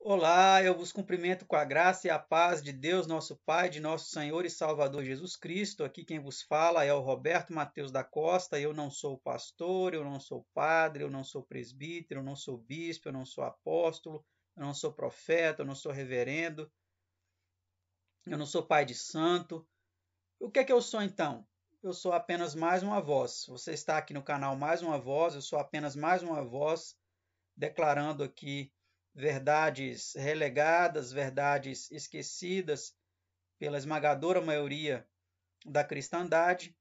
Olá, eu vos cumprimento com a graça e a paz de Deus, nosso Pai, de nosso Senhor e Salvador Jesus Cristo. Aqui quem vos fala é o Roberto Mateus da Costa. Eu não sou pastor, eu não sou padre, eu não sou presbítero, eu não sou bispo, eu não sou apóstolo, eu não sou profeta, eu não sou reverendo, eu não sou pai de santo. O que é que eu sou então? Eu sou apenas mais uma voz. Você está aqui no canal Mais Uma Voz, eu sou apenas mais uma voz declarando aqui verdades relegadas, verdades esquecidas pela esmagadora maioria da cristandade.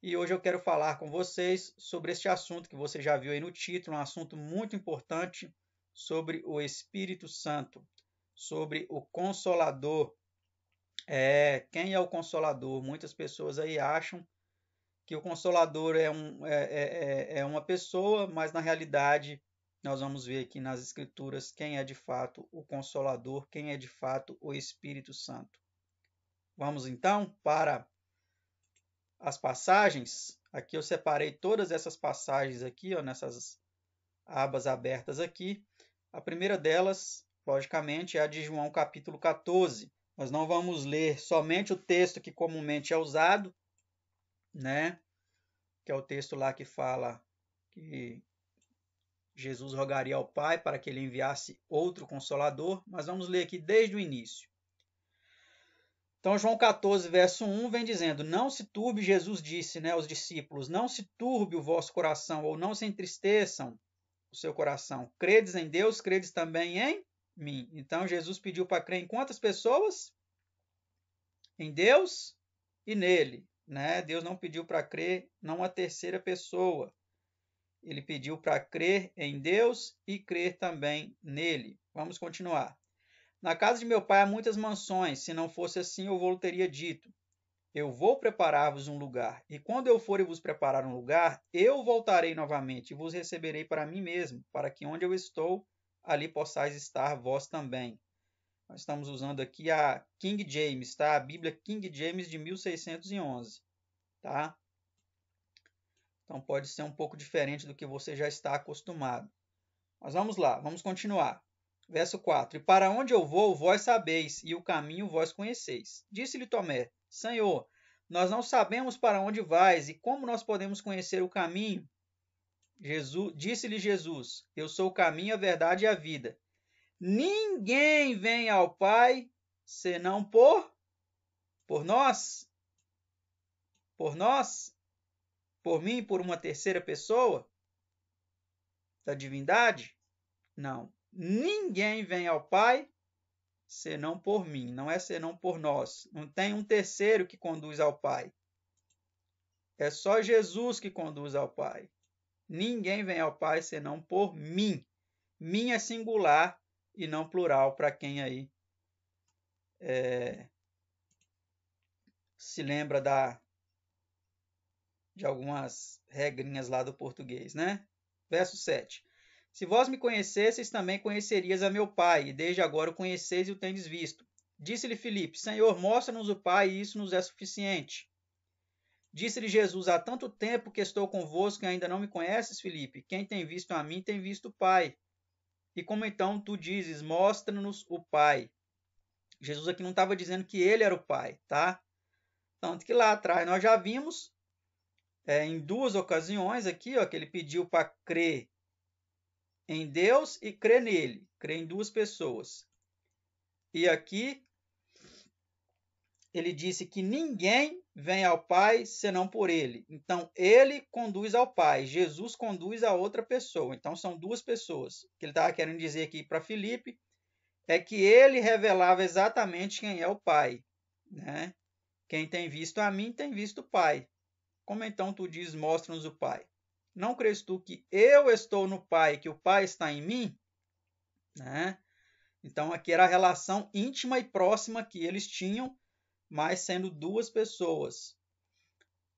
E hoje eu quero falar com vocês sobre este assunto que você já viu aí no título, um assunto muito importante sobre o Espírito Santo, sobre o Consolador. Quem é o Consolador? Muitas pessoas aí acham que o Consolador é uma pessoa, mas na realidade nós vamos ver aqui nas Escrituras quem é de fato o Consolador, quem é de fato o Espírito Santo. Vamos então para as passagens. Aqui eu separei todas essas passagens aqui, ó, nessas abas abertas aqui. A primeira delas, logicamente, é a de João capítulo 14. Nós não vamos ler somente o texto que comumente é usado, né? Que é o texto lá que fala que Jesus rogaria ao Pai para que ele enviasse outro Consolador, mas vamos ler aqui desde o início. Então, João 14, verso 1 vem dizendo: Não se turbe, Jesus disse, né, aos discípulos, não se turbe o vosso coração, ou não se entristeçam o seu coração. Credes em Deus, credes também em mim. Então, Jesus pediu para crer em quantas pessoas? Em Deus e nele. Né? Deus não pediu para crer numa terceira pessoa. Ele pediu para crer em Deus e crer também nele. Vamos continuar. Na casa de meu pai há muitas mansões. Se não fosse assim, eu vou teria dito. Eu vou preparar-vos um lugar. E quando eu for e vos preparar um lugar, eu voltarei novamente e vos receberei para mim mesmo, para que onde eu estou, ali possais estar vós também. Nós estamos usando aqui a King James, tá? A Bíblia King James de 1611, tá? Então pode ser um pouco diferente do que você já está acostumado. Mas vamos lá, vamos continuar. Verso 4: E para onde eu vou, vós sabeis, e o caminho vós conheceis. Disse-lhe Tomé: Senhor, nós não sabemos para onde vais, e como nós podemos conhecer o caminho? Disse-lhe Jesus: Eu sou o caminho, a verdade e a vida. Ninguém vem ao Pai senão por nós, por nós, por mim, por uma terceira pessoa da divindade. Não. Ninguém vem ao Pai senão por mim. Não é senão por nós. Não tem um terceiro que conduz ao Pai. É só Jesus que conduz ao Pai. Ninguém vem ao Pai senão por mim. Mim é singular e não plural, para quem aí se lembra de algumas regrinhas lá do português, né? Verso 7. Se vós me conhecesseis, também conhecerias a meu Pai, e desde agora o conheceis e o tendes visto. Disse-lhe Filipe: Senhor, mostra-nos o Pai, e isso nos é suficiente. Disse-lhe Jesus: Há tanto tempo que estou convosco e ainda não me conheces, Filipe? Quem tem visto a mim tem visto o Pai. E como então tu dizes: Mostra-nos o Pai? Jesus aqui não estava dizendo que ele era o Pai, tá? Tanto que lá atrás nós já vimos em duas ocasiões aqui, ó, que ele pediu para crer em Deus e crer nele, crer em duas pessoas. E aqui ele disse que ninguém vem ao Pai senão por ele. Então ele conduz ao Pai, Jesus conduz a outra pessoa. Então são duas pessoas. O que ele estava querendo dizer aqui para Filipe é que ele revelava exatamente quem é o Pai, né? Quem tem visto a mim tem visto o Pai. Como então tu dizes, mostra-nos o Pai? Não crês tu que eu estou no Pai, que o Pai está em mim? Né? Então aqui era a relação íntima e próxima que eles tinham, mas sendo duas pessoas.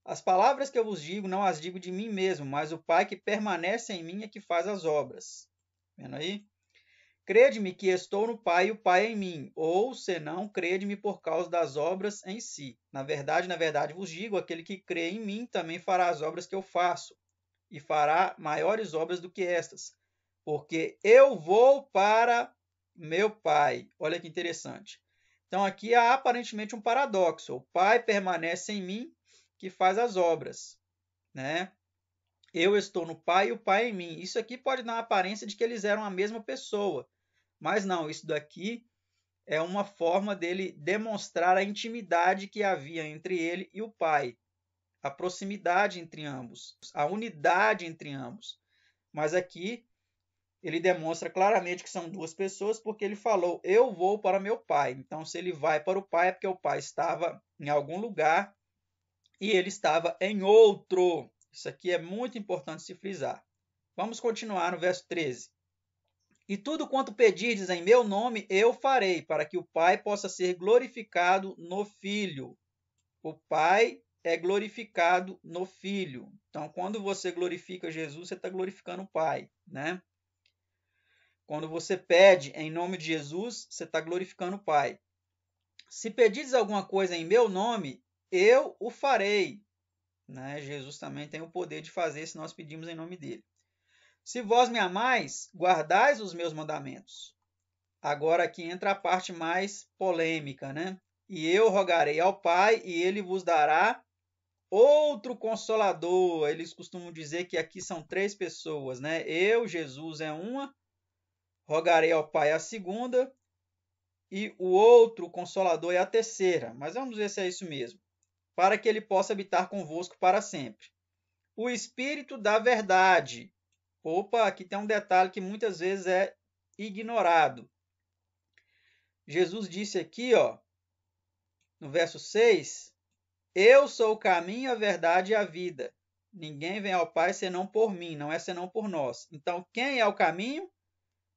As palavras que eu vos digo, não as digo de mim mesmo, mas o Pai que permanece em mim é que faz as obras. Vendo aí? Crede-me que estou no Pai e o Pai em mim, ou, senão, crede-me por causa das obras em si. Na verdade vos digo, aquele que crê em mim também fará as obras que eu faço, e fará maiores obras do que estas, porque eu vou para meu Pai. Olha que interessante. Então aqui há aparentemente um paradoxo. O Pai permanece em mim, que faz as obras, né? Eu estou no Pai e o Pai em mim. Isso aqui pode dar uma aparência de que eles eram a mesma pessoa, mas não, isso daqui é uma forma dele demonstrar a intimidade que havia entre ele e o Pai, a proximidade entre ambos, a unidade entre ambos. Mas aqui ele demonstra claramente que são duas pessoas, porque ele falou: eu vou para meu Pai. Então, se ele vai para o Pai, é porque o Pai estava em algum lugar e ele estava em outro. Isso aqui é muito importante se frisar. Vamos continuar no verso 13. E tudo quanto pedirdes em meu nome, eu farei, para que o Pai possa ser glorificado no Filho. O Pai é glorificado no Filho. Então, quando você glorifica Jesus, você está glorificando o Pai, né? Quando você pede em nome de Jesus, você está glorificando o Pai. Se pedires alguma coisa em meu nome, eu o farei. Né? Jesus também tem o poder de fazer se nós pedimos em nome dele. Se vós me amais, guardais os meus mandamentos. Agora aqui entra a parte mais polêmica, né? E eu rogarei ao Pai, e ele vos dará outro consolador. Eles costumam dizer que aqui são três pessoas, né? Eu, Jesus é uma, rogarei ao Pai a segunda, e o outro consolador é a terceira. Mas vamos ver se é isso mesmo. Para que ele possa habitar convosco para sempre. O Espírito da verdade. Opa, aqui tem um detalhe que muitas vezes é ignorado. Jesus disse aqui, ó, no verso 6, eu sou o caminho, a verdade e a vida. Ninguém vem ao Pai senão por mim, não é senão por nós. Então, quem é o caminho?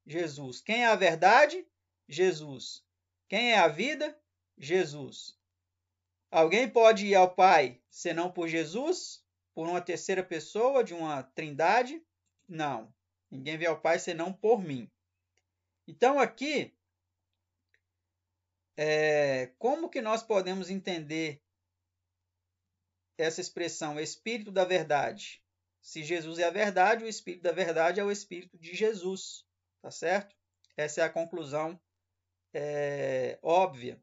Jesus. Quem é a verdade? Jesus. Quem é a vida? Jesus. Alguém pode ir ao Pai senão por Jesus? Por uma terceira pessoa de uma trindade? Não. Ninguém vem ao Pai senão por mim. Então, aqui, como que nós podemos entender essa expressão, Espírito da Verdade? Se Jesus é a verdade, o Espírito da Verdade é o Espírito de Jesus, tá certo? Essa é a conclusão óbvia,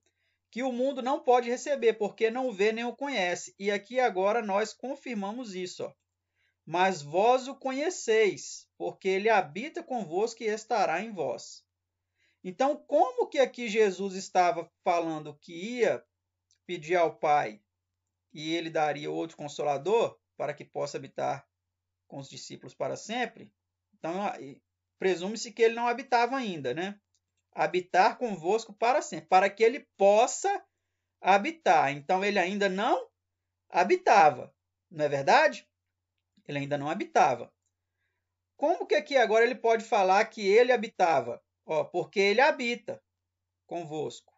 que o mundo não pode receber, porque não vê nem o conhece. E aqui agora nós confirmamos isso. Ó. Mas vós o conheceis, porque ele habita convosco e estará em vós. Então, como que aqui Jesus estava falando que ia pedir ao Pai e ele daria outro consolador para que possa habitar com os discípulos para sempre? Então, presume-se que ele não habitava ainda, né? Habitar convosco para sempre, para que ele possa habitar. Então, ele ainda não habitava, não é verdade? Ele ainda não habitava. Como que aqui agora ele pode falar que ele habitava? Ó, porque ele habita convosco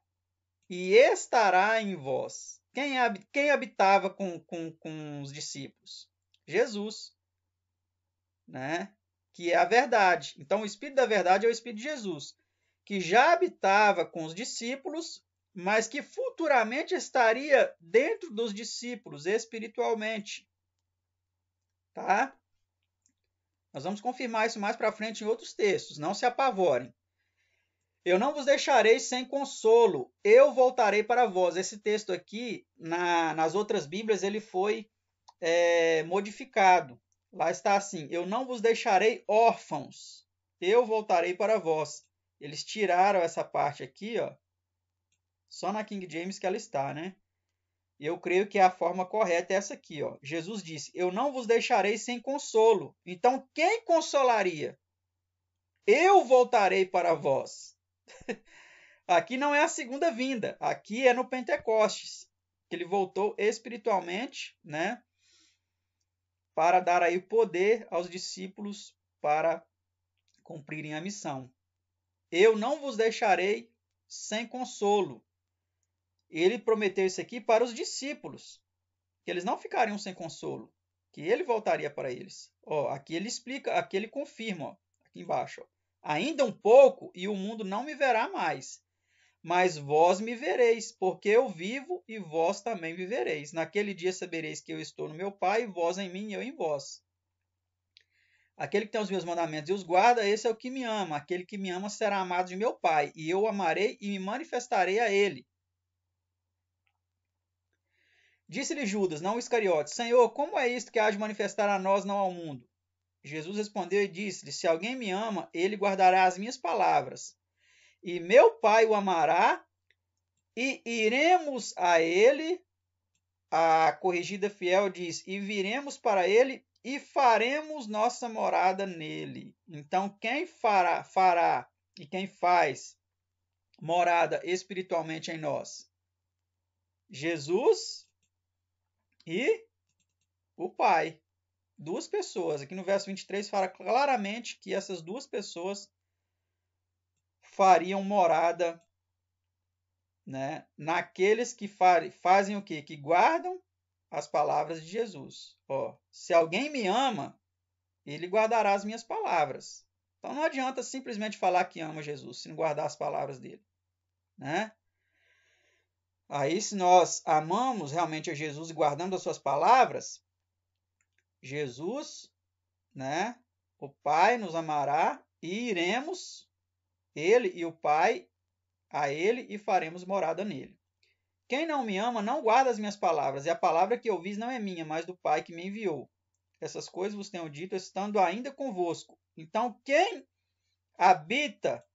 e estará em vós. Quem habitava com os discípulos? Jesus, né? Que é a verdade. Então, o Espírito da verdade é o Espírito de Jesus, que já habitava com os discípulos, mas que futuramente estaria dentro dos discípulos espiritualmente. Tá? Nós vamos confirmar isso mais para frente em outros textos, não se apavorem. Eu não vos deixarei sem consolo, eu voltarei para vós. Esse texto aqui, nas outras Bíblias, ele foi modificado. Lá está assim, eu não vos deixarei órfãos, eu voltarei para vós. Eles tiraram essa parte aqui, ó, só na King James que ela está, né? Eu creio que a forma correta é essa aqui, ó. Jesus disse, eu não vos deixarei sem consolo. Então, quem consolaria? Eu voltarei para vós. Aqui não é a segunda vinda, aqui é no Pentecostes, que ele voltou espiritualmente, né, para dar aí o poder aos discípulos para cumprirem a missão. Eu não vos deixarei sem consolo. Ele prometeu isso aqui para os discípulos, que eles não ficariam sem consolo, que ele voltaria para eles. Ó, aqui ele explica, aqui ele confirma, ó, aqui embaixo. Ó, ainda um pouco e o mundo não me verá mais. Mas vós me vereis, porque eu vivo e vós também vivereis. Naquele dia sabereis que eu estou no meu Pai, vós em mim e eu em vós. Aquele que tem os meus mandamentos e os guarda, esse é o que me ama. Aquele que me ama será amado de meu Pai, e eu o amarei e me manifestarei a ele. Disse-lhe Judas, não Iscariotes, Senhor, como é isto que há de manifestar a nós, não ao mundo? Jesus respondeu e disse-lhe, se alguém me ama, ele guardará as minhas palavras. E meu Pai o amará, e iremos a ele. A corrigida fiel diz, e viremos para ele e faremos nossa morada nele. Então, quem fará e quem faz morada espiritualmente em nós? Jesus e o Pai. Duas pessoas. Aqui no verso 23 fala claramente que essas duas pessoas fariam morada, né, naqueles que fazem o quê? Que guardam as palavras de Jesus. Ó, se alguém me ama, ele guardará as minhas palavras. Então não adianta simplesmente falar que ama Jesus, se não guardar as palavras dele, né? Aí, se nós amamos realmente a Jesus e guardamos as suas palavras, Jesus, né, o Pai nos amará e iremos, ele e o Pai, a ele e faremos morada nele. Quem não me ama não guarda as minhas palavras, e a palavra que ouvis não é minha, mas do Pai que me enviou. Essas coisas vos tenho dito, estando ainda convosco. Então, quem habita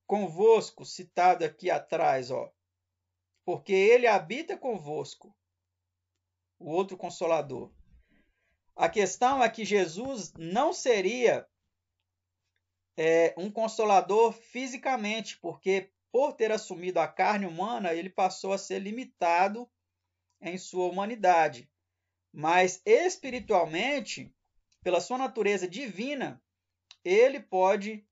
convosco, citado aqui atrás, ó, porque ele habita convosco, o outro consolador. A questão é que Jesus não seria um consolador fisicamente, porque por ter assumido a carne humana, ele passou a ser limitado em sua humanidade. Mas espiritualmente, pela sua natureza divina, ele pode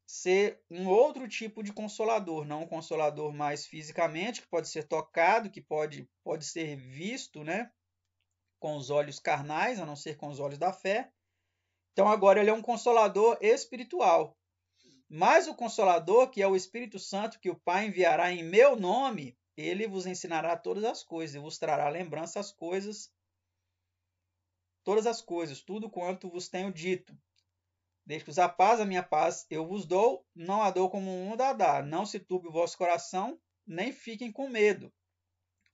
ser um outro tipo de consolador, não um consolador mais fisicamente, que pode ser tocado, que pode ser visto, né, com os olhos carnais, a não ser com os olhos da fé. Então agora ele é um consolador espiritual. Mas o Consolador, que é o Espírito Santo, que o Pai enviará em meu nome, ele vos ensinará todas as coisas e vos trará lembrança as coisas, todas as coisas, tudo quanto vos tenho dito. Deixe-vos a paz, a minha paz eu vos dou, não a dou como o mundo a dá. Não se turbe o vosso coração, nem fiquem com medo.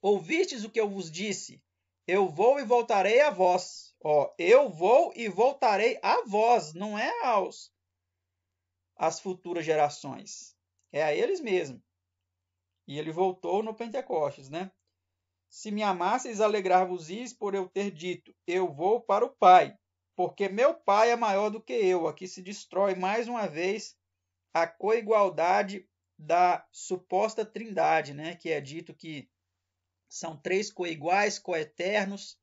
Ouvistes o que eu vos disse? Eu vou e voltarei a vós. Ó, eu vou e voltarei a vós, não é às futuras gerações. É a eles mesmos. E ele voltou no Pentecostes, né? Se me amasseis, alegrar-vos-eis por eu ter dito, eu vou para o Pai, porque meu Pai é maior do que eu. Aqui se destrói mais uma vez a coigualdade da suposta trindade, né? Que é dito que são três coiguais, coeternos,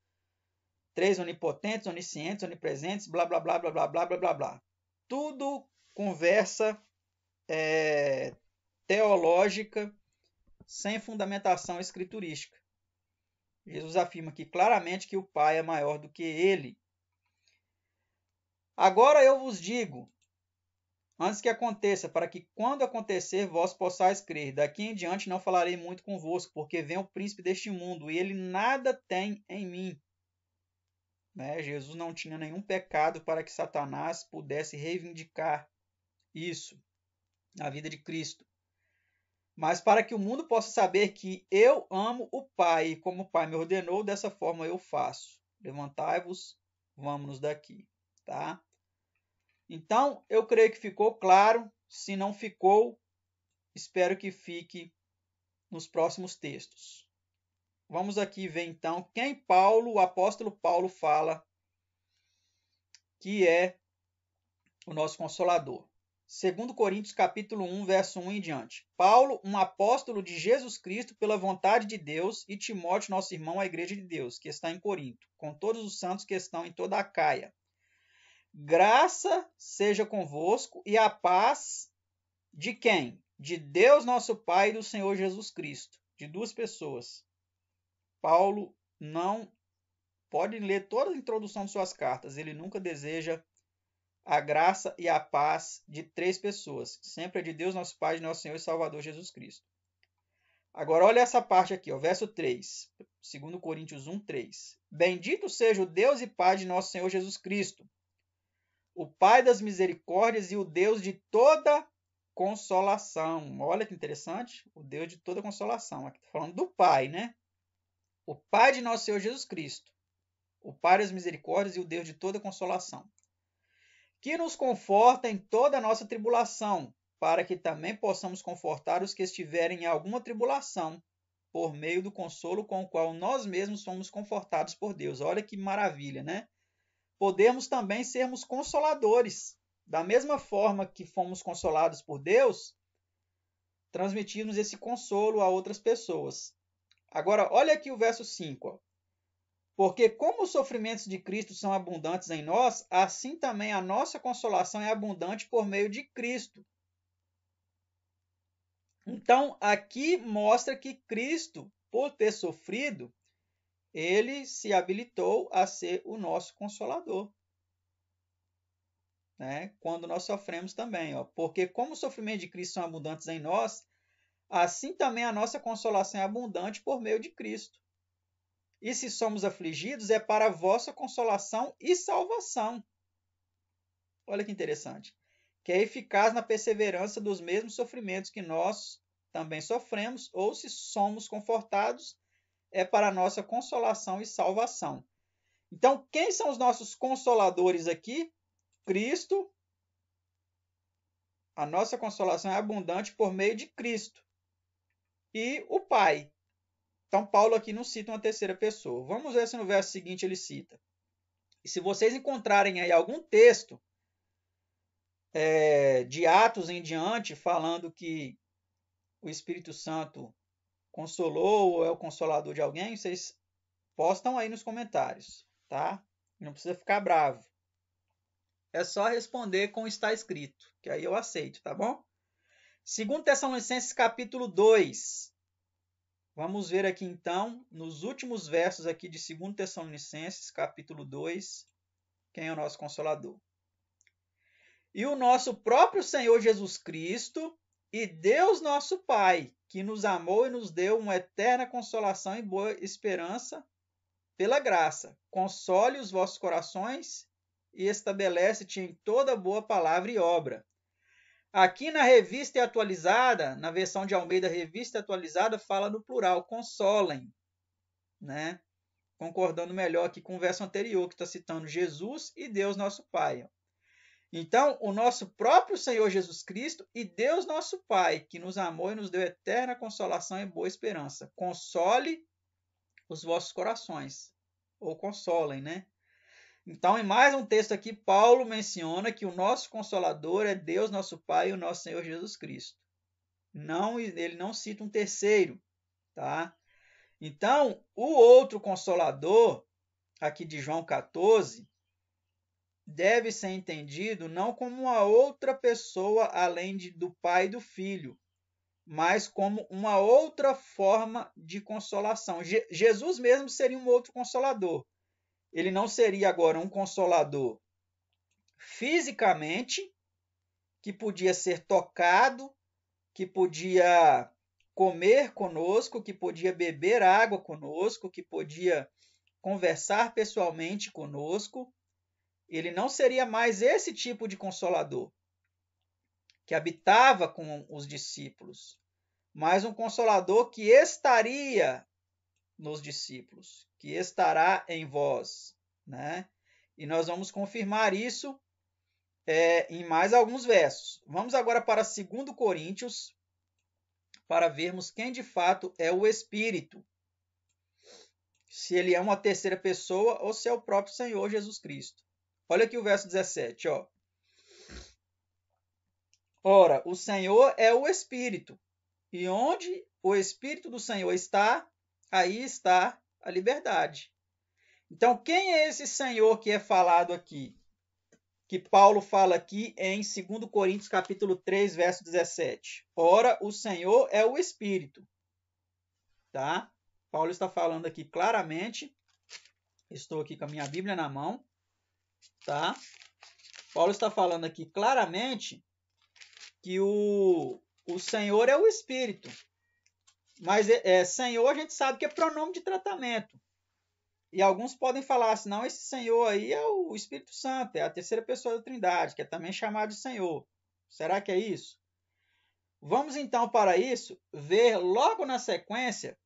três onipotentes, oniscientes, onipresentes, blá, blá, blá, blá, blá, blá, blá, blá, blá. Tudo conversa teológica sem fundamentação escriturística. Jesus afirma aqui claramente que o Pai é maior do que ele. Agora eu vos digo, antes que aconteça, para que quando acontecer vós possais crer. Daqui em diante não falarei muito convosco, porque vem o príncipe deste mundo e ele nada tem em mim. Né? Jesus não tinha nenhum pecado para que Satanás pudesse reivindicar isso na vida de Cristo. Mas para que o mundo possa saber que eu amo o Pai, e como o Pai me ordenou, dessa forma eu faço. Levantai-vos, vamos daqui, tá? Então, eu creio que ficou claro. Se não ficou, espero que fique nos próximos textos. Vamos aqui ver então quem o apóstolo Paulo, fala que é o nosso Consolador. 2 Coríntios capítulo 1, verso 1 em diante. Paulo, um apóstolo de Jesus Cristo pela vontade de Deus, e Timóteo, nosso irmão, à igreja de Deus, que está em Corinto, com todos os santos que estão em toda a Caia. Graça seja convosco e a paz de quem? De Deus nosso Pai e do Senhor Jesus Cristo. De duas pessoas. Paulo não pode ler toda a introdução de suas cartas. Ele nunca deseja a graça e a paz de três pessoas. Sempre é de Deus nosso Pai, de nosso Senhor e Salvador Jesus Cristo. Agora olha essa parte aqui, ó, verso 3. 2 Coríntios 1, 3. Bendito seja o Deus e Pai de nosso Senhor Jesus Cristo, o Pai das misericórdias e o Deus de toda consolação. Olha que interessante, o Deus de toda consolação. Aqui está falando do Pai, né? O Pai de nosso Senhor Jesus Cristo, o Pai das misericórdias e o Deus de toda consolação, que nos conforta em toda a nossa tribulação, para que também possamos confortar os que estiverem em alguma tribulação, por meio do consolo com o qual nós mesmos fomos confortados por Deus. Olha que maravilha, né? Podemos também sermos consoladores. Da mesma forma que fomos consolados por Deus, transmitirmos esse consolo a outras pessoas. Agora, olha aqui o verso 5. Ó. Porque como os sofrimentos de Cristo são abundantes em nós, assim também a nossa consolação é abundante por meio de Cristo. Então, aqui mostra que Cristo, por ter sofrido, ele se habilitou a ser o nosso consolador. Né? Quando nós sofremos também. Ó. Porque como os sofrimentos de Cristo são abundantes em nós, assim também a nossa consolação é abundante por meio de Cristo. E se somos afligidos, é para a vossa consolação e salvação. Olha que interessante. Que é eficaz na perseverança dos mesmos sofrimentos que nós também sofremos, ou se somos confortados, é para a nossa consolação e salvação. Então, quem são os nossos consoladores aqui? Cristo. A nossa consolação é abundante por meio de Cristo. E o Pai. Então, Paulo aqui não cita uma terceira pessoa. Vamos ver se no verso seguinte ele cita. E se vocês encontrarem aí algum texto de Atos em diante, falando que o Espírito Santo consolou ou é o consolador de alguém, vocês postam aí nos comentários, tá? Não precisa ficar bravo. É só responder com está escrito, que aí eu aceito, tá bom? 2 Tessalonicenses capítulo 2. Vamos ver aqui então, nos últimos versos aqui de 2 Tessalonicenses, capítulo 2, quem é o nosso Consolador. E o nosso próprio Senhor Jesus Cristo e Deus nosso Pai, que nos amou e nos deu uma eterna consolação e boa esperança pela graça, console os vossos corações e estabelece-te em toda boa palavra e obra. Aqui na revista atualizada, na versão de Almeida revista atualizada, fala no plural, consolem, né? Concordando melhor aqui com o verso anterior, que está citando Jesus e Deus nosso Pai. Então, o nosso próprio Senhor Jesus Cristo e Deus nosso Pai, que nos amou e nos deu eterna consolação e boa esperança. Console os vossos corações, ou consolem, né? Então, em mais um texto aqui, Paulo menciona que o nosso Consolador é Deus, nosso Pai e o nosso Senhor Jesus Cristo. Ele não cita um terceiro, tá? Então, o outro Consolador, aqui de João 14, deve ser entendido não como uma outra pessoa além do Pai e do Filho, mas como uma outra forma de consolação. Jesus mesmo seria um outro Consolador. Ele não seria agora um consolador fisicamente, que podia ser tocado, que podia comer conosco, que podia beber água conosco, que podia conversar pessoalmente conosco. Ele não seria mais esse tipo de consolador que habitava com os discípulos, mas um consolador que estaria nos discípulos, que estará em vós, né? E nós vamos confirmar isso em mais alguns versos. Vamos agora para 2 Coríntios, para vermos quem de fato é o Espírito. Se ele é uma terceira pessoa ou se é o próprio Senhor Jesus Cristo. Olha aqui o verso 17, ó. Ora, o Senhor é o Espírito, e onde o Espírito do Senhor está, aí está a liberdade. Então, quem é esse Senhor que é falado aqui? Que Paulo fala aqui em 2 Coríntios capítulo 3, verso 17. Ora, o Senhor é o Espírito. Tá? Paulo está falando aqui claramente. Estou aqui com a minha Bíblia na mão. Tá? Paulo está falando aqui claramente que o Senhor é o Espírito. Mas Senhor a gente sabe que é pronome de tratamento. E alguns podem falar assim, não, esse Senhor aí é o Espírito Santo, é a terceira pessoa da Trindade, que é também chamado de Senhor. Será que é isso? Vamos então, para isso, ver logo na sequência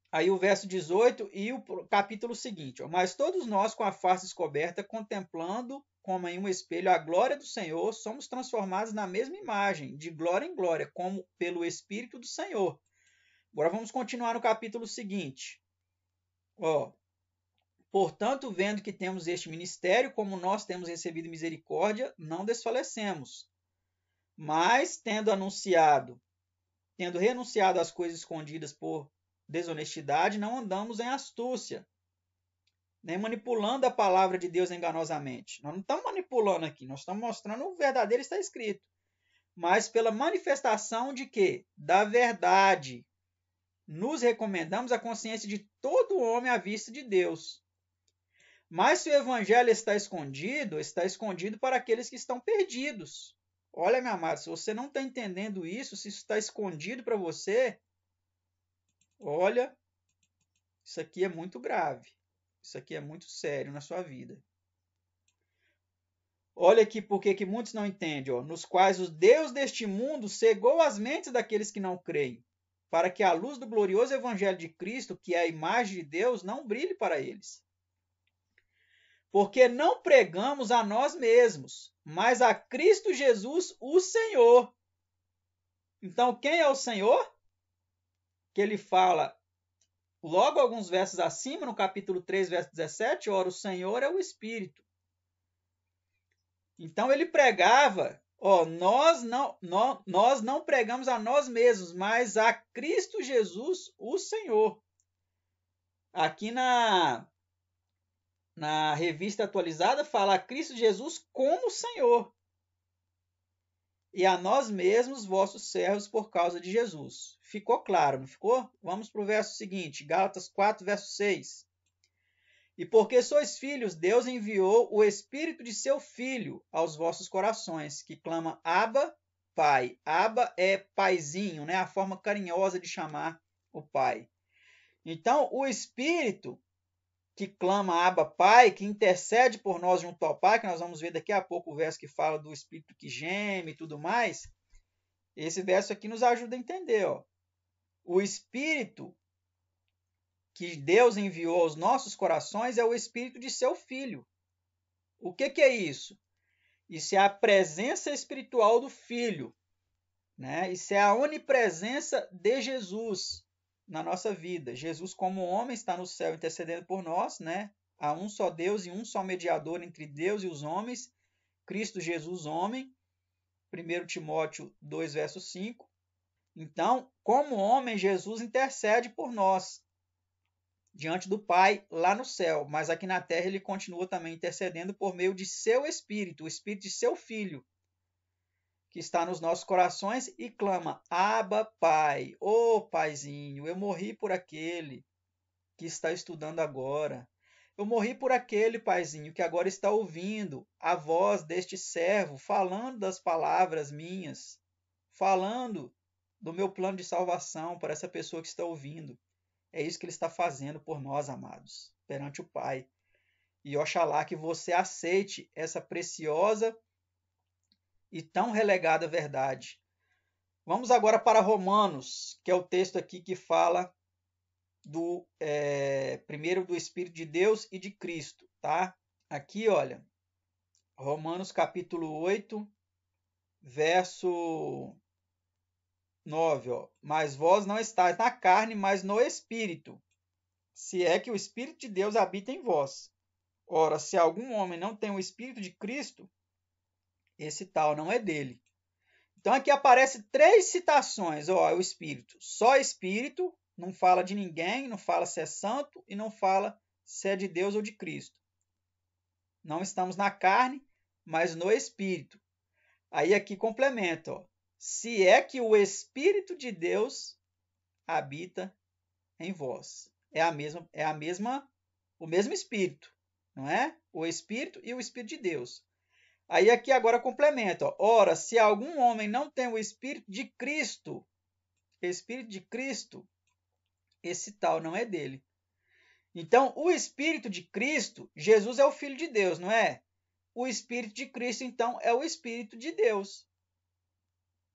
aí o verso 18 e o capítulo seguinte. Ó. Mas todos nós, com a face descoberta, contemplando como em um espelho a glória do Senhor, somos transformados na mesma imagem, de glória em glória, como pelo Espírito do Senhor. Agora vamos continuar no capítulo seguinte. Ó, portanto, vendo que temos este ministério, como nós temos recebido misericórdia, não desfalecemos. Mas, tendo renunciado às coisas escondidas por desonestidade, não andamos em astúcia, nem manipulando a palavra de Deus enganosamente. Nós não estamos manipulando aqui, nós estamos mostrando o verdadeiro está escrito. Mas pela manifestação de que? Da verdade. Nos recomendamos a consciência de todo homem à vista de Deus. Mas se o evangelho está escondido para aqueles que estão perdidos. Olha, meu amado, se você não está entendendo isso, se isso está escondido para você, olha, isso aqui é muito grave. Isso aqui é muito sério na sua vida. Olha aqui porque que muitos não entendem, ó, nos quais o Deus deste mundo cegou as mentes daqueles que não creem, para que a luz do glorioso evangelho de Cristo, que é a imagem de Deus, não brilhe para eles. Porque não pregamos a nós mesmos, mas a Cristo Jesus, o Senhor. Então, quem é o Senhor? Que ele fala logo alguns versos acima, no capítulo 3, verso 17, ora, o Senhor é o Espírito. Então, ele pregava, ó, nós não pregamos a nós mesmos, mas a Cristo Jesus, o Senhor. Aqui na revista atualizada fala a Cristo Jesus como Senhor. E a nós mesmos, vossos servos, por causa de Jesus. Ficou claro, não ficou? Vamos para o verso seguinte, Gálatas 4, verso 6. E porque sois filhos, Deus enviou o Espírito de seu Filho aos vossos corações, que clama Abba, Pai. Abba é paizinho, né? A forma carinhosa de chamar o Pai. Então, o Espírito que clama Abba, Pai, que intercede por nós junto ao Pai, que nós vamos ver daqui a pouco o verso que fala do Espírito que geme e tudo mais, esse verso aqui nos ajuda a entender. Ó. O Espírito que Deus enviou aos nossos corações é o Espírito de seu Filho. O que é isso? Isso é a presença espiritual do Filho. Né? Isso é a onipresença de Jesus na nossa vida. Jesus, como homem, está no céu intercedendo por nós. Né? Há um só Deus e um só mediador entre Deus e os homens, Cristo Jesus, homem. 1 Timóteo 2, verso 5. Então, como homem, Jesus intercede por nós diante do Pai lá no céu, mas aqui na terra ele continua também intercedendo por meio de seu Espírito, o Espírito de seu Filho, que está nos nossos corações e clama, Abba, Pai, ô Paizinho, eu morri por aquele que está estudando agora. Eu morri por aquele Paizinho que agora está ouvindo a voz deste servo, falando das palavras minhas, falando do meu plano de salvação para essa pessoa que está ouvindo. É isso que ele está fazendo por nós, amados, perante o Pai. E oxalá que você aceite essa preciosa e tão relegada verdade. Vamos agora para Romanos, que é o texto aqui que fala primeiro do Espírito de Deus e de Cristo, tá? Aqui, olha, Romanos capítulo 8, verso 9, ó. Mas vós não estáis na carne, mas no Espírito, se é que o Espírito de Deus habita em vós. Ora, se algum homem não tem o Espírito de Cristo, esse tal não é dele. Então aqui aparece 3 citações, ó, o Espírito. Só Espírito, não fala de ninguém, não fala se é santo e não fala se é de Deus ou de Cristo. Não estamos na carne, mas no Espírito. Aí aqui complementa, ó, se é que o Espírito de Deus habita em vós. O mesmo Espírito, não é? O Espírito e o Espírito de Deus. Aí aqui agora complementa, ó, ora, se algum homem não tem o Espírito de Cristo, esse tal não é dele. Então, o Espírito de Cristo, Jesus é o Filho de Deus, não é? O Espírito de Cristo, então, é o Espírito de Deus,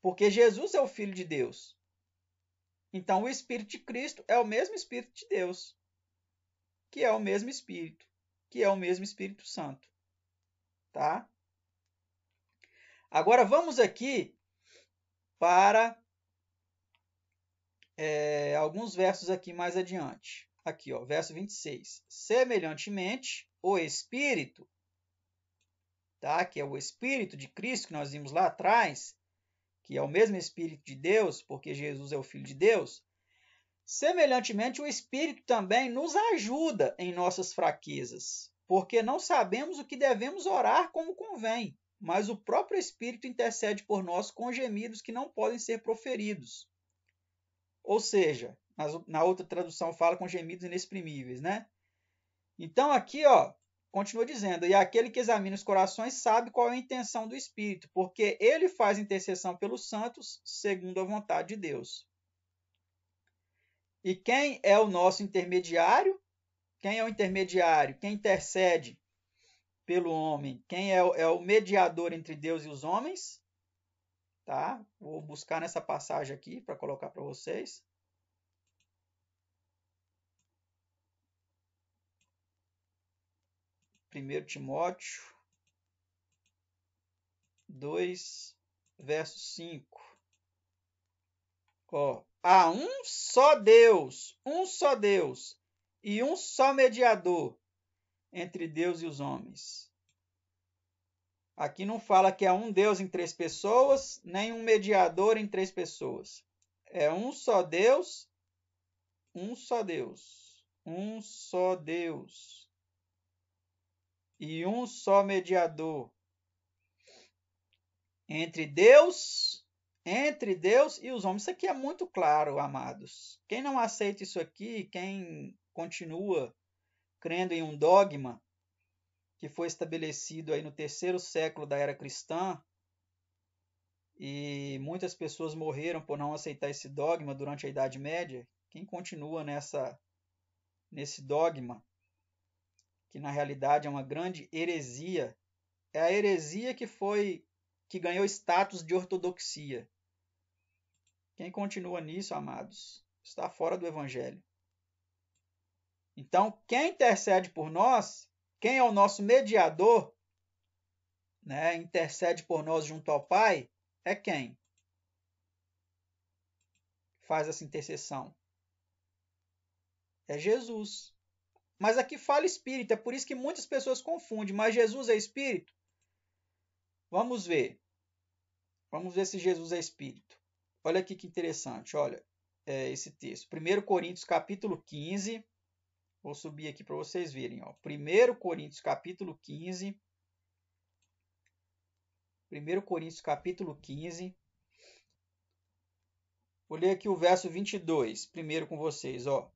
porque Jesus é o Filho de Deus. Então, o Espírito de Cristo é o mesmo Espírito de Deus, que é o mesmo Espírito, que é o mesmo Espírito Santo, tá? Agora, vamos aqui para alguns versos aqui mais adiante. Aqui, ó, verso 26. Semelhantemente, o Espírito, tá? Que é o Espírito de Cristo que nós vimos lá atrás, que é o mesmo Espírito de Deus, porque Jesus é o Filho de Deus. Semelhantemente, o Espírito também nos ajuda em nossas fraquezas, porque não sabemos o que devemos orar como convém, mas o próprio Espírito intercede por nós com gemidos que não podem ser proferidos. Ou seja, na outra tradução fala com gemidos inexprimíveis, né? Então aqui, ó, continua dizendo, e aquele que examina os corações sabe qual é a intenção do Espírito, porque ele faz intercessão pelos santos segundo a vontade de Deus. E quem é o nosso intermediário? Quem é o intermediário? Quem intercede pelo homem? Quem é o mediador entre Deus e os homens? Tá? Vou buscar nessa passagem aqui para colocar para vocês. 1 Timóteo 2, verso 5. Ó, há um só Deus e um só mediador entre Deus e os homens. Aqui não fala que é um Deus em três pessoas, nem um mediador em três pessoas. É um só Deus, um só Deus, um só Deus e um só mediador entre Deus e os homens. Isso aqui é muito claro, amados. Quem não aceita isso aqui, quem continua crendo em um dogma que foi estabelecido aí no 3º século da era cristã, e muitas pessoas morreram por não aceitar esse dogma durante a Idade Média. Quem continua nesse dogma, que na realidade é uma grande heresia, é a heresia que ganhou status de ortodoxia. Quem continua nisso, amados, está fora do Evangelho. Então, quem intercede por nós, quem é o nosso mediador, né, intercede por nós junto ao Pai, é quem faz essa intercessão? É Jesus. Mas aqui fala Espírito, é por isso que muitas pessoas confundem. Mas Jesus é Espírito? Vamos ver. Vamos ver se Jesus é Espírito. Olha aqui que interessante, olha esse texto. 1 Coríntios capítulo 15. Vou subir aqui para vocês verem. Ó. 1 Coríntios capítulo 15. 1 Coríntios capítulo 15. Vou ler aqui o verso 22, primeiro com vocês. Ó.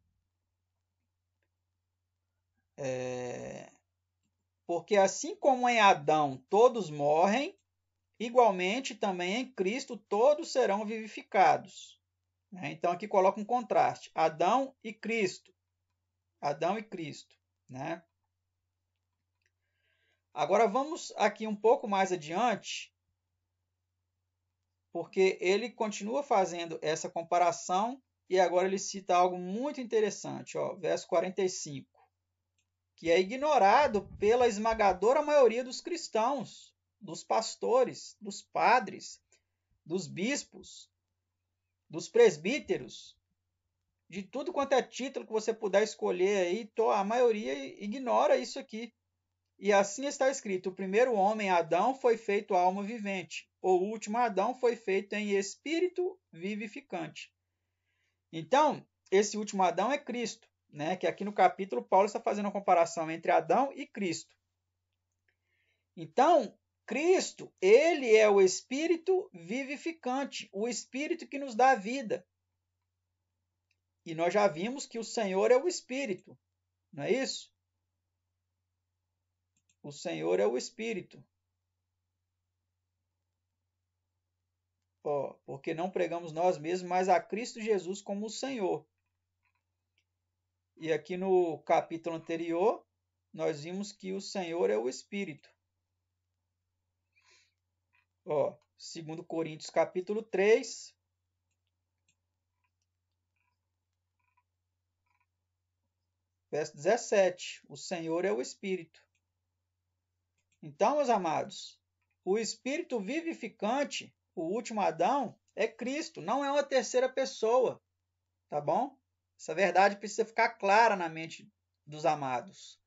Porque assim como em Adão todos morrem, igualmente também em Cristo todos serão vivificados. Então aqui coloca um contraste. Adão e Cristo. Adão e Cristo. Né? Agora vamos aqui um pouco mais adiante, porque ele continua fazendo essa comparação e agora ele cita algo muito interessante. Ó, verso 45. Que é ignorado pela esmagadora maioria dos cristãos, dos pastores, dos padres, dos bispos, dos presbíteros, de tudo quanto é título que você puder escolher aí, a maioria ignora isso aqui. E assim está escrito: o primeiro homem, Adão, foi feito alma vivente, o último Adão foi feito em espírito vivificante. Então, esse último Adão é Cristo, né? Que aqui no capítulo Paulo está fazendo uma comparação entre Adão e Cristo. Então, Cristo, ele é o espírito vivificante, o espírito que nos dá vida. E nós já vimos que o Senhor é o espírito, não é isso? O Senhor é o espírito. Porque não pregamos nós mesmos, mas a Cristo Jesus como o Senhor. E aqui no capítulo anterior, nós vimos que o Senhor é o Espírito. Ó, 2 Coríntios capítulo 3, verso 17. O Senhor é o Espírito. Então, meus amados, o Espírito vivificante, o último Adão, é Cristo, não é uma terceira pessoa, tá bom? Essa verdade precisa ficar clara na mente dos amados.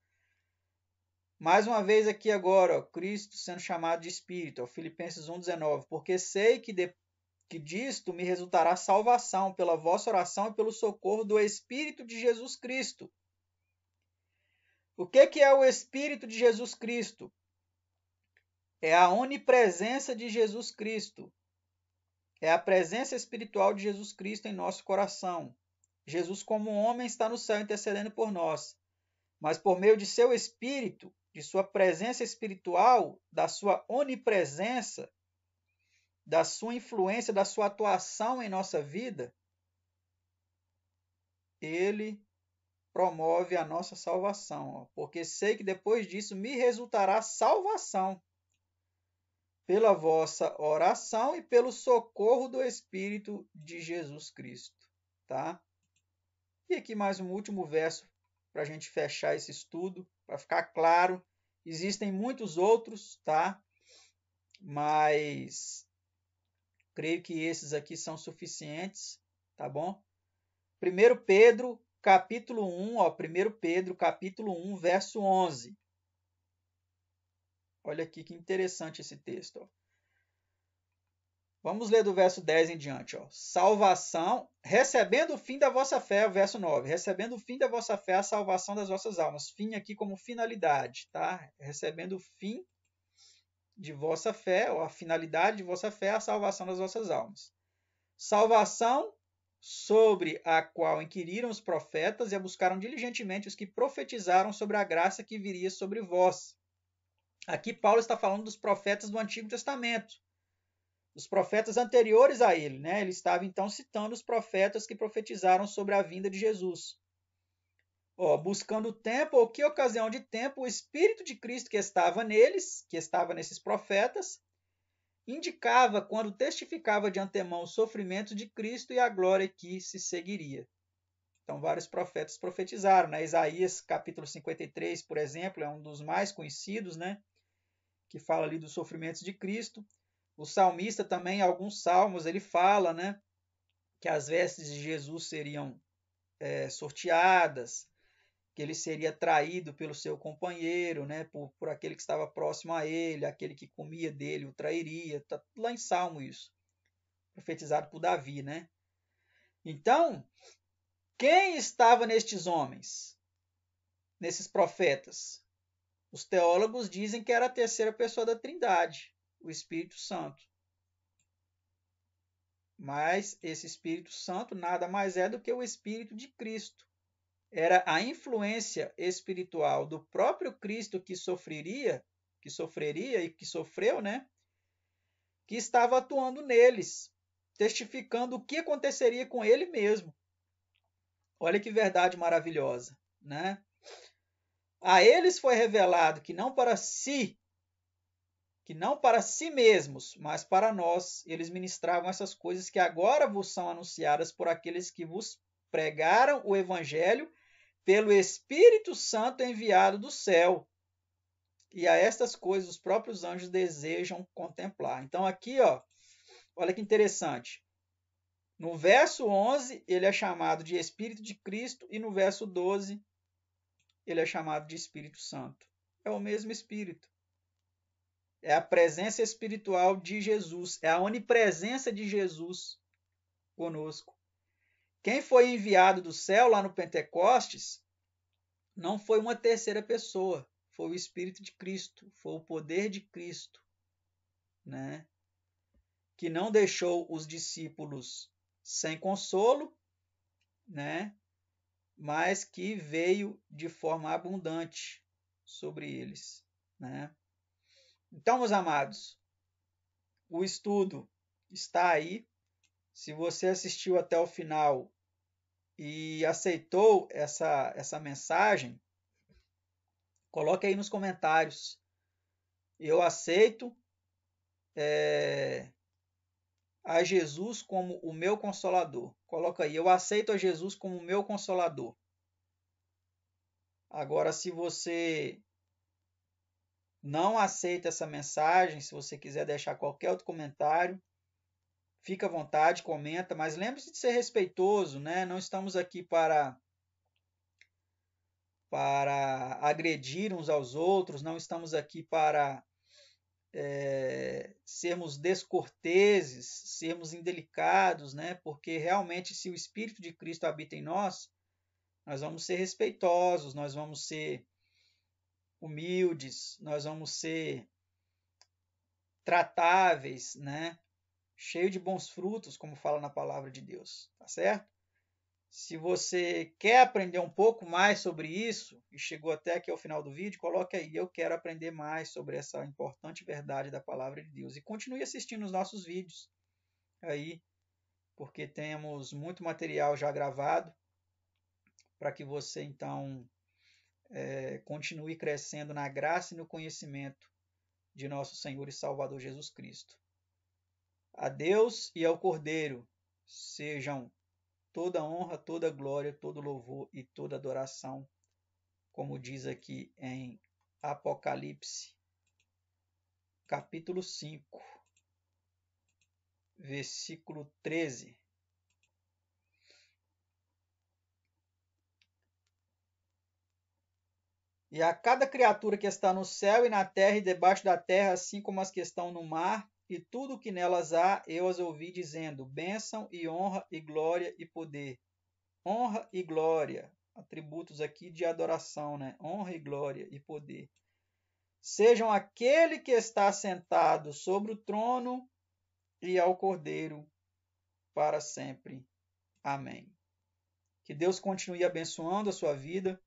Mais uma vez aqui agora, ó, Cristo sendo chamado de Espírito, ó, Filipenses 1,19. Porque sei que disto me resultará salvação pela vossa oração e pelo socorro do Espírito de Jesus Cristo. O que é o Espírito de Jesus Cristo? É a onipresença de Jesus Cristo. É a presença espiritual de Jesus Cristo em nosso coração. Jesus, como homem, está no céu intercedendo por nós. Mas por meio de seu Espírito, de sua presença espiritual, da sua onipresença, da sua influência, da sua atuação em nossa vida, ele promove a nossa salvação. Ó, porque sei que depois disso me resultará salvação pela vossa oração e pelo socorro do Espírito de Jesus Cristo. Tá? E aqui mais um último verso para a gente fechar esse estudo, para ficar claro. Existem muitos outros, tá? Mas creio que esses aqui são suficientes, tá bom? 1 Pedro, capítulo 1, ó, 1 Pedro, capítulo 1, verso 11. Olha aqui que interessante esse texto, ó. Vamos ler do verso 10 em diante, ó. Salvação, recebendo o fim da vossa fé, o verso 9. Recebendo o fim da vossa fé, a salvação das vossas almas. Fim aqui como finalidade, tá? Recebendo o fim de vossa fé, ou a finalidade de vossa fé, a salvação das vossas almas. Salvação sobre a qual inquiriram os profetas e a buscaram diligentemente os que profetizaram sobre a graça que viria sobre vós. Aqui Paulo está falando dos profetas do Antigo Testamento, os profetas anteriores a ele, né? Ele estava então citando os profetas que profetizaram sobre a vinda de Jesus. Ó, buscando o tempo, ou que ocasião de tempo, o Espírito de Cristo que estava neles, que estava nesses profetas, indicava quando testificava de antemão os sofrimentos de Cristo e a glória que se seguiria. Então, vários profetas profetizaram, né? Isaías, capítulo 53, por exemplo, é um dos mais conhecidos, né? Que fala ali dos sofrimentos de Cristo. O salmista também, em alguns salmos, ele fala, né? Que as vestes de Jesus seriam sorteadas, que ele seria traído pelo seu companheiro, né? Por aquele que estava próximo a ele, aquele que comia dele o trairia. Está lá em Salmo isso, profetizado por Davi, né? Então, quem estava nestes homens, nesses profetas? Os teólogos dizem que era a terceira pessoa da Trindade, o Espírito Santo. Mas esse Espírito Santo nada mais é do que o Espírito de Cristo. Era a influência espiritual do próprio Cristo que sofreria e que sofreu, né? Que estava atuando neles, testificando o que aconteceria com ele mesmo. Olha que verdade maravilhosa, né? A eles foi revelado que não para si mesmos, mas para nós, eles ministravam essas coisas que agora vos são anunciadas por aqueles que vos pregaram o evangelho pelo Espírito Santo enviado do céu. E a estas coisas os próprios anjos desejam contemplar. Então aqui, ó, olha que interessante. No verso 11, ele é chamado de Espírito de Cristo e no verso 12, ele é chamado de Espírito Santo. É o mesmo Espírito. É a presença espiritual de Jesus, é a onipresença de Jesus conosco. Quem foi enviado do céu lá no Pentecostes não foi uma terceira pessoa, foi o Espírito de Cristo, foi o poder de Cristo, né? Que não deixou os discípulos sem consolo, né? Mas que veio de forma abundante sobre eles, né? Então, meus amados, o estudo está aí. Se você assistiu até o final, e aceitou essa mensagem, coloque aí nos comentários. Eu aceito a Jesus como o meu consolador. Coloca aí, eu aceito a Jesus como o meu consolador. Agora, se você não aceita essa mensagem, se você quiser deixar qualquer outro comentário, fica à vontade, comenta, mas lembre-se de ser respeitoso, né? Não estamos aqui para agredir uns aos outros, não estamos aqui para sermos descorteses, sermos indelicados, né? Porque realmente, se o Espírito de Cristo habita em nós, nós vamos ser respeitosos, nós vamos ser humildes, nós vamos ser tratáveis, né? Cheio de bons frutos, como fala na palavra de Deus, tá certo? Se você quer aprender um pouco mais sobre isso e chegou até aqui ao final do vídeo, coloque aí, eu quero aprender mais sobre essa importante verdade da palavra de Deus. E continue assistindo os nossos vídeos aí, porque temos muito material já gravado para que você então continue crescendo na graça e no conhecimento de nosso Senhor e Salvador Jesus Cristo. A Deus e ao Cordeiro sejam toda honra, toda glória, todo louvor e toda adoração, como diz aqui em Apocalipse, capítulo 5, versículo 13. E a cada criatura que está no céu e na terra e debaixo da terra, assim como as que estão no mar, e tudo o que nelas há, eu as ouvi dizendo: bênção e honra e glória e poder. Honra e glória, atributos aqui de adoração, né? Honra e glória e poder. Sejam aquele que está sentado sobre o trono e ao Cordeiro para sempre. Amém. Que Deus continue abençoando a sua vida,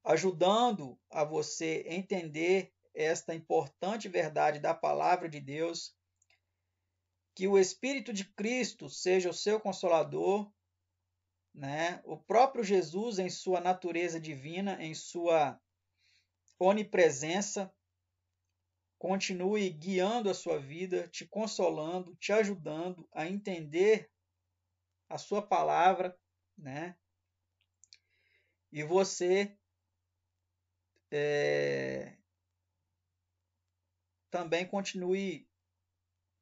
ajudando a você entender esta importante verdade da palavra de Deus. Que o Espírito de Cristo seja o seu consolador, né? O próprio Jesus, em sua natureza divina, em sua onipresença, continue guiando a sua vida, te consolando, te ajudando a entender a sua palavra, né? E você também continue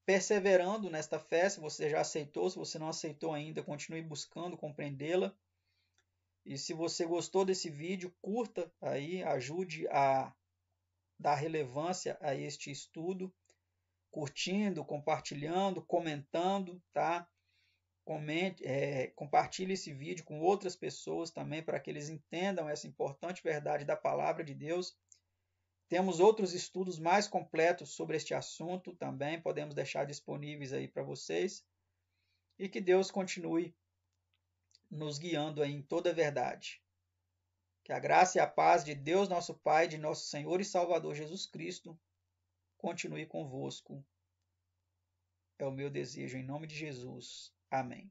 perseverando nesta fé, se você já aceitou, se você não aceitou ainda, continue buscando compreendê-la. E se você gostou desse vídeo, curta aí, ajude a dar relevância a este estudo, curtindo, compartilhando, comentando, tá? Compartilhe esse vídeo com outras pessoas também, para que eles entendam essa importante verdade da palavra de Deus. Temos outros estudos mais completos sobre este assunto também, podemos deixar disponíveis aí para vocês. E que Deus continue nos guiando aí em toda a verdade. Que a graça e a paz de Deus, nosso Pai, de nosso Senhor e Salvador Jesus Cristo, continue convosco. É o meu desejo, em nome de Jesus. Amém.